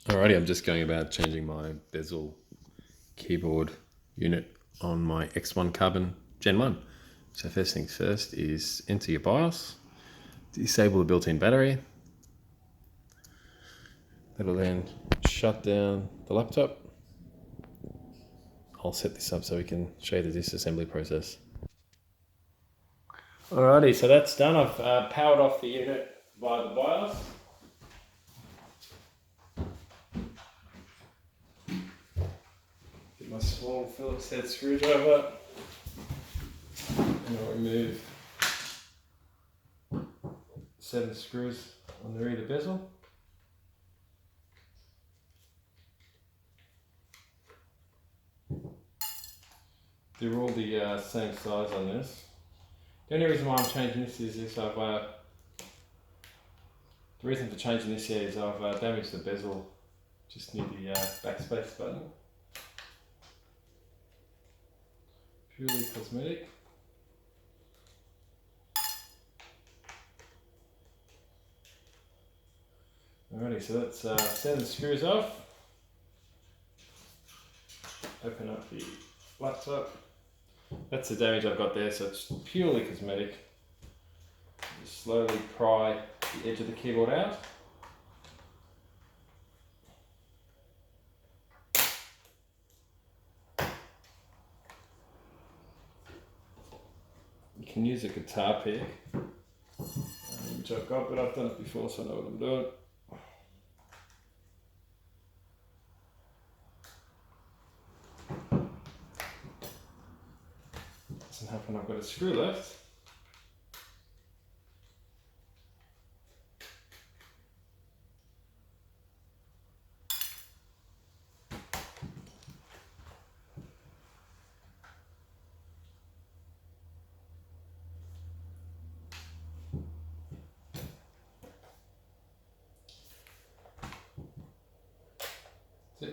Alrighty, I'm just going about changing my bezel keyboard unit on my X1 Carbon Gen 1. So first things first is enter your BIOS, disable the built-in battery. That'll then shut down the laptop. I'll set this up so we can show you the disassembly process. Alrighty, so that's done. I've powered off the unit via the BIOS. Get my small Phillips head screwdriver and I'll remove 7 screws on the rear of the bezel. They're all the same size on this. The only reason why I'm changing this is the reason for changing this here is I've damaged the bezel just near the backspace button. Purely cosmetic. Alrighty, so let's send the screws off. Open up the laptop. That's the damage I've got there, so it's purely cosmetic. Just slowly pry the edge of the keyboard out. You can use a guitar pick, which I've got, but I've done it before, so I know what I'm doing. Doesn't happen, I've got a screw left.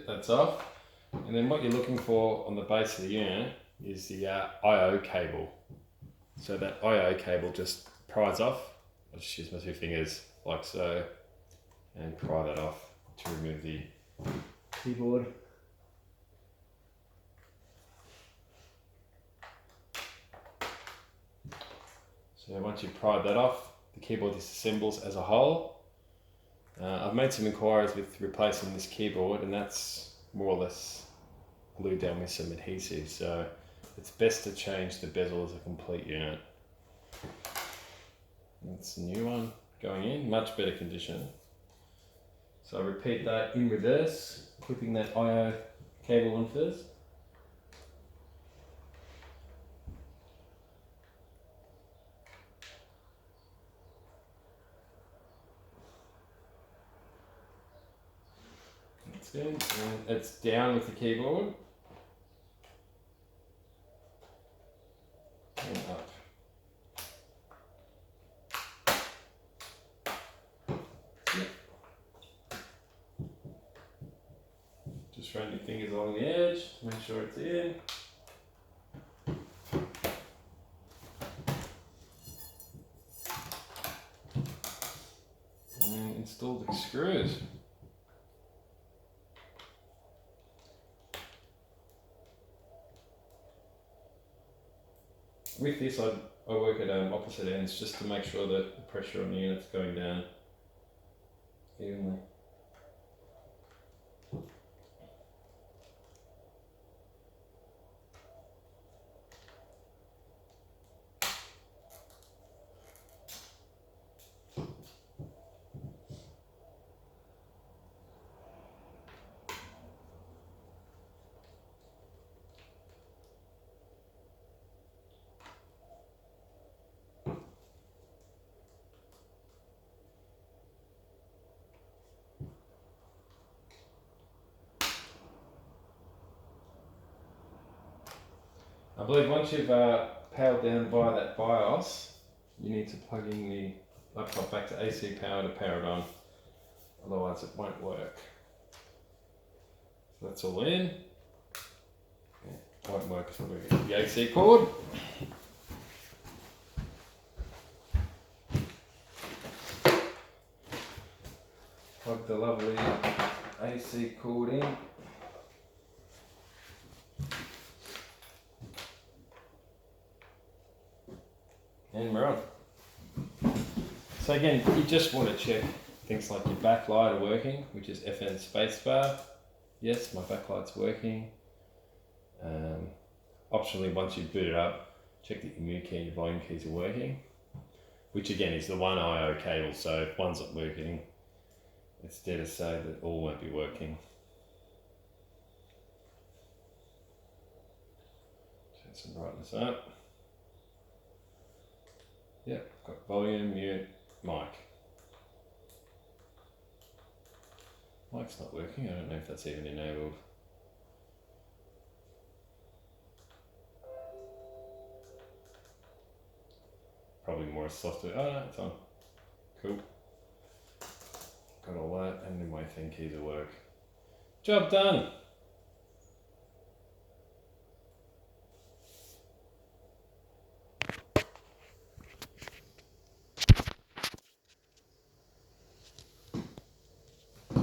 That's off. And then what you're looking for on the base of the unit is the I/O cable. So that I/O cable just pries off. I'll just use my 2 fingers like so and pry that off to remove the keyboard. So once you've pried that off, the keyboard disassembles as a whole. I've made some inquiries with replacing this keyboard, and that's more or less glued down with some adhesive, so it's best to change the bezel as a complete unit. That's the new one going in, much better condition. So I repeat that in reverse, clipping that I/O cable on first. That's good, and it's down with the keyboard. And up. Yep. Just run your fingers along the edge, make sure it's in. And install the screws. With this, I work at opposite ends just to make sure that the pressure on the unit's going down evenly. I believe once you've powered down via that BIOS, you need to plug in the laptop back to AC power to power it on, otherwise it won't work. So that's all in. It won't work until we get the AC cord. Plug the lovely AC cord in. And we're on. So again, you just want to check things like your backlight are working, which is FN spacebar. Yes, my backlight's working. Optionally, once you boot it up, check that your mute key and your volume keys are working, which again is the one I/O cable, so if one's not working, it's dare to say that all won't be working. Turn some brightness up. Yep, got volume, mute, mic. Mic's not working, I don't know if that's even enabled. Probably more software. Oh no, it's on. Cool. Got all that, and then my FN keys will work. Job done!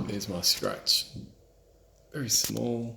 There's my scratch. Very small.